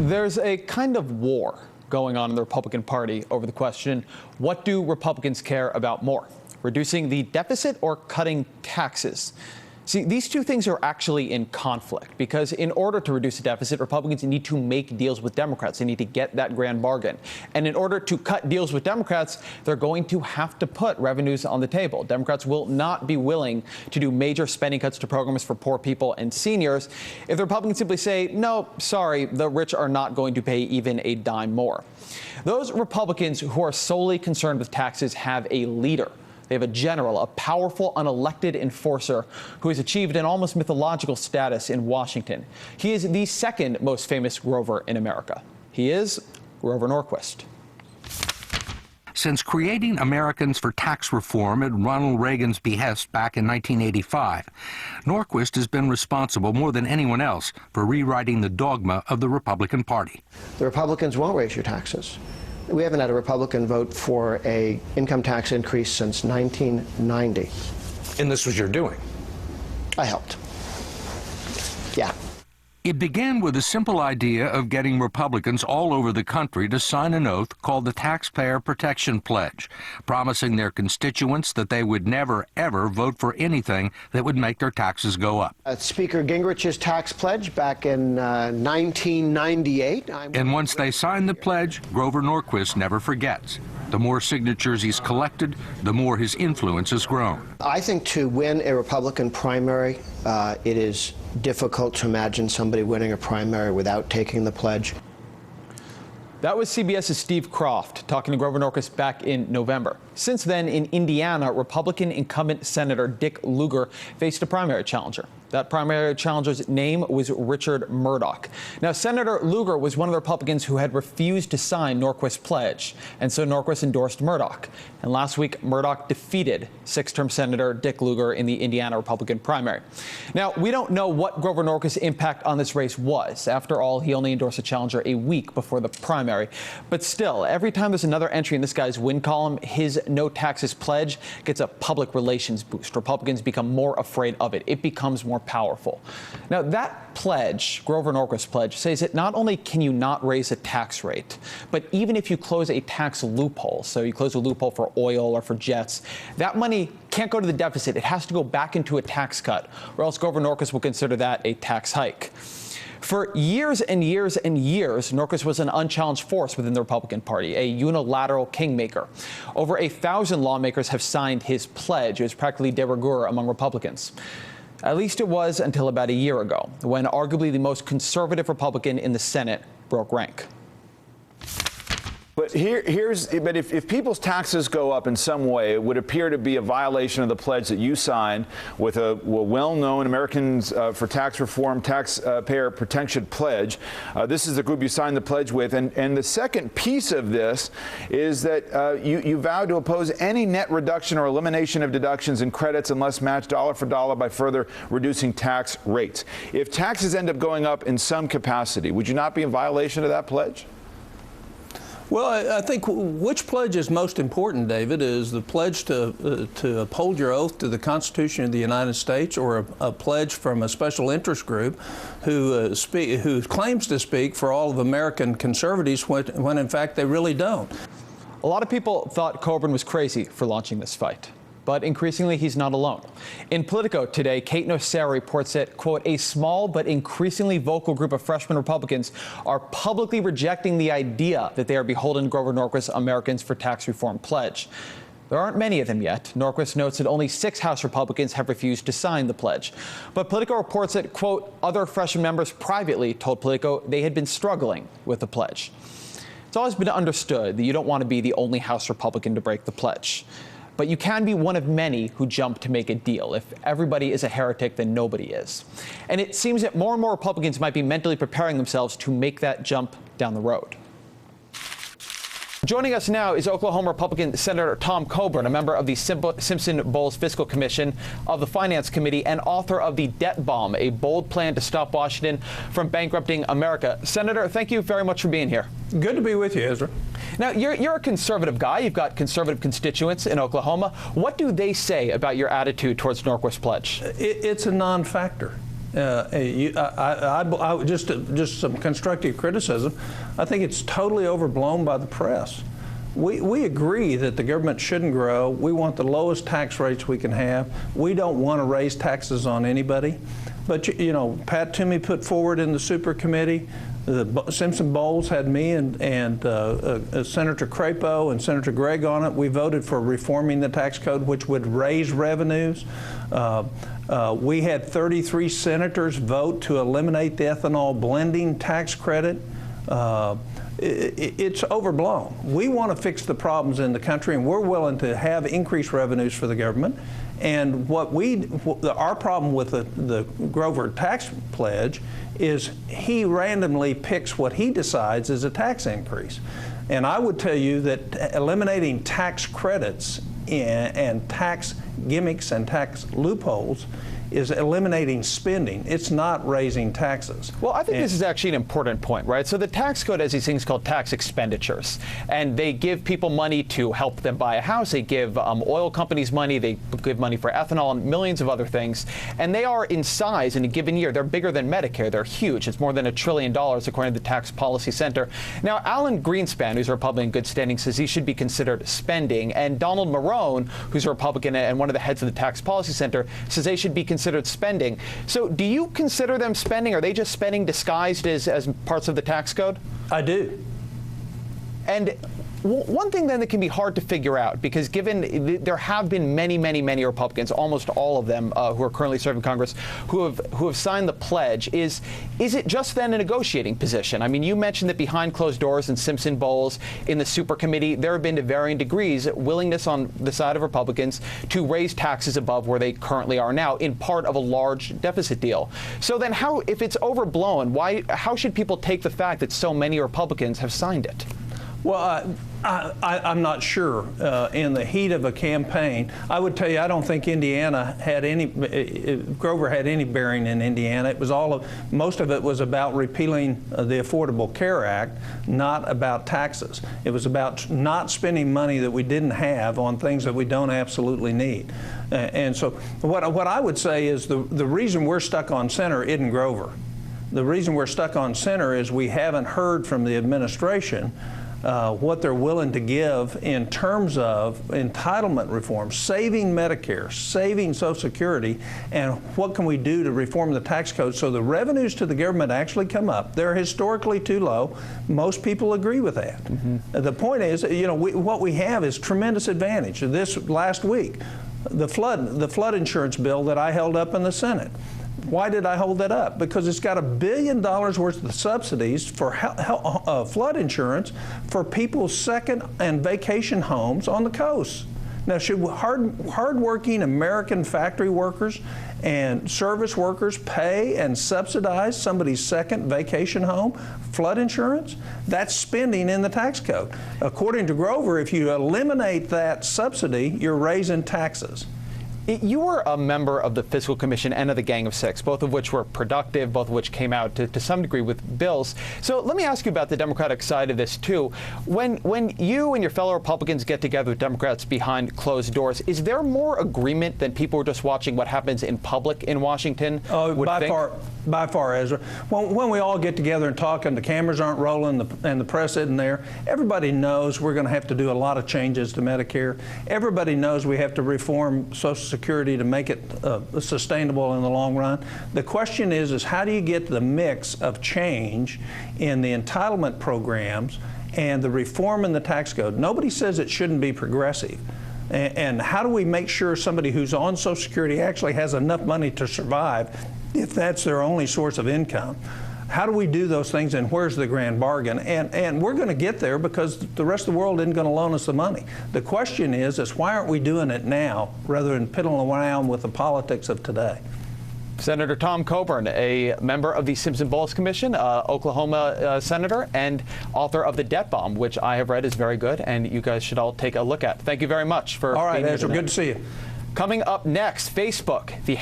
There's a kind of war going on in the Republican Party over the question, what do Republicans care about more, reducing the deficit or cutting taxes? See, these two things are actually in conflict because in order to reduce the deficit, Republicans need to make deals with Democrats. They need to get that grand bargain. And in order to cut deals with Democrats, they're going to have to put revenues on the table. Democrats will not be willing to do major spending cuts to programs for poor people and seniors if the Republicans simply say, no, sorry, the rich are not going to pay even a dime more. Those Republicans who are solely concerned with taxes have a leader. They have a general, a powerful, unelected enforcer who has achieved an almost mythological status in Washington. He is the second most famous Grover in America. He is Grover Norquist. Since creating Americans for Tax Reform at Ronald Reagan's behest back in 1985, Norquist has been responsible more than anyone else for rewriting the dogma of the Republican Party. The Republicans won't raise your taxes. We haven't had a Republican vote for an income tax increase since 1990. And this was your doing? I helped. Yeah. It began with a simple idea of getting Republicans all over the country to sign an oath called the Taxpayer Protection Pledge, promising their constituents that they would never, ever vote for anything that would make their taxes go up. Speaker Gingrich's tax pledge back in 1998. And once they signed the pledge, Grover Norquist never forgets. The more signatures he's collected, the more his influence has grown. I think to win a Republican primary, it is difficult to imagine somebody winning a primary without taking the pledge. That was CBS's Steve Kroft talking to Grover Norquist back in November. Since then, in Indiana, Republican incumbent Senator Dick Lugar faced a primary challenger. That primary challenger's name was Richard Murdoch. Now, Senator Lugar was one of the Republicans who had refused to sign Norquist's pledge, and so Norquist endorsed Murdoch. And last week, Murdoch defeated six-term Senator Dick Lugar in the Indiana Republican primary. Now, we don't know what Grover Norquist's impact on this race was. After all, he only endorsed a challenger a week before the primary. But still, every time there's another entry in this guy's win column, his no taxes pledge gets a public relations boost. Republicans become more afraid of it. It becomes more powerful. Now, that pledge, Grover Norquist's pledge, says that not only can you not raise a tax rate, but even if you close a tax loophole, so you close a loophole for oil or for jets, that money can't go to the deficit. It has to go back into a tax cut, or else Grover Norquist will consider that a tax hike. For years and years and years, Norquist was an unchallenged force within the Republican Party, a unilateral kingmaker. Over 1,000 lawmakers have signed his pledge. It was practically de rigueur among Republicans. At least it was until about a year ago, when arguably the most conservative Republican in the Senate broke rank. But if people's taxes go up in some way, it would appear to be a violation of the pledge that you signed with a well-known Americans for Tax Reform, Taxpayer Protection Pledge. This is the group you signed the pledge with. And the second piece of this is that you vowed to oppose any net reduction or elimination of deductions and credits unless matched dollar for dollar by further reducing tax rates. If taxes end up going up in some capacity, would you not be in violation of that pledge? Well, I think which pledge is most important, David, is the pledge to uphold your oath to the Constitution of the United States, or a pledge from a special interest group who claims to speak for all of American conservatives when in fact they really don't. A lot of people thought Coburn was crazy for launching this fight. But increasingly, he's not alone. In Politico today, Kate Nocera reports that, quote, a small but increasingly vocal group of freshman Republicans are publicly rejecting the idea that they are beholden to Grover Norquists Americans for Tax Reform pledge. There aren't many of them yet. Norquist notes that only 6 House Republicans have refused to sign the pledge. But Politico reports that, quote, other freshman members privately told Politico they had been struggling with the pledge. It's always been understood that you don't want to be the only House Republican to break the pledge. But you can be one of many who jump to make a deal. If everybody is a heretic, then nobody is. And it seems that more and more Republicans might be mentally preparing themselves to make that jump down the road. Joining us now is Oklahoma Republican Senator Tom Coburn, a member of the Simpson-Bowles Fiscal Commission, of the Finance Committee, and author of The Debt Bomb, a bold plan to stop Washington from bankrupting America. Senator, thank you very much for being here. Good to be with you, Ezra. Now, you're a conservative guy. You've got conservative constituents in Oklahoma. What do they say about your attitude towards Norquist's pledge? It's a non-factor. Just some constructive criticism. I think it's totally overblown by the press. We agree that the government shouldn't grow. We want the lowest tax rates we can have. We don't want to raise taxes on anybody. But, you know, Pat Toomey put forward in the super committee, the Simpson Bowles had me and Senator Crapo and Senator Gregg on it. We voted for reforming the tax code, which would raise revenues. We had 33 senators vote to eliminate the ethanol blending tax credit. It's overblown. We want to fix the problems in the country, and we're willing to have increased revenues for the government. And our problem with the Grover tax pledge is he randomly picks what he decides is a tax increase. And I would tell you that eliminating tax credits and tax gimmicks and tax loopholes is eliminating spending. It's not raising taxes. Well, I think this is actually an important point, right? So the tax code has these things called tax expenditures, and they give people money to help them buy a house. They give oil companies money. They give money for ethanol and millions of other things. And they are in size in a given year. They're bigger than Medicare. They're huge. It's more than $1 trillion, according to the Tax Policy Center. Now, Alan Greenspan, who's a Republican in good standing, says he should be considered spending. And Donald Marone, who's a Republican and one of the heads of the Tax Policy Center, says they should be considered spending. So do you consider them spending? Are they just spending disguised as parts of the tax code? I do. And one thing then that can be hard to figure out, because given there have been many Republicans, almost all of them who are currently serving Congress, who have signed the pledge, is it just then a negotiating position? I mean, you mentioned that behind closed doors in Simpson Bowles, in the super committee, there have been to varying degrees willingness on the side of Republicans to raise taxes above where they currently are now in part of a large deficit deal. So then how, if it's overblown, how should people take the fact that so many Republicans have signed it? Well, I'm not sure. In the heat of a campaign, I would tell you I don't think Indiana had any, Grover had any bearing in Indiana. It was most of it was about repealing the Affordable Care Act, not about taxes. It was about not spending money that we didn't have on things that we don't absolutely need. And so what I would say is the reason we're stuck on center isn't Grover. The reason we're stuck on center is we haven't heard from the administration what they're willing to give in terms of entitlement reform, saving Medicare, saving Social Security, and what can we do to reform the tax code so the revenues to the government actually come up. They're historically too low. Most people agree with that. Mm-hmm. The point is, you know, what we have is tremendous advantage. This last week, the flood insurance bill that I held up in the Senate. Why did I hold that up? Because it's got $1 billion worth of subsidies for flood insurance for people's second and vacation homes on the coast. Now, should hardworking American factory workers and service workers pay and subsidize somebody's second vacation home flood insurance? That's spending in the tax code. According to Grover, if you eliminate that subsidy, you're raising taxes. You were a member of the Fiscal Commission and of the Gang of Six, both of which were productive, both of which came out to some degree with bills. So let me ask you about the Democratic side of this, too. When you and your fellow Republicans get together with Democrats behind closed doors, is there more agreement than people who are just watching what happens in public in Washington would think? By far, Ezra. When we all get together and talk and the cameras aren't rolling and the press isn't there, everybody knows we're going to have to do a lot of changes to Medicare. Everybody knows we have to reform Social Security to make it sustainable in the long run. The question is how do you get the mix of change in the entitlement programs and the reform in the tax code? Nobody says it shouldn't be progressive. And how do we make sure somebody who's on Social Security actually has enough money to survive if that's their only source of income? How do we do those things, and where's the grand bargain? And we're going to get there because the rest of the world isn't going to loan us the money. The question is why aren't we doing it now rather than piddling around with the politics of today? Senator Tom Coburn, a member of the Simpson Bowles Commission, Oklahoma senator, and author of The Debt Bomb, which I have read is very good, and you guys should all take a look at. Thank you very much for being here tonight. Good to see you. Coming up next, Facebook, the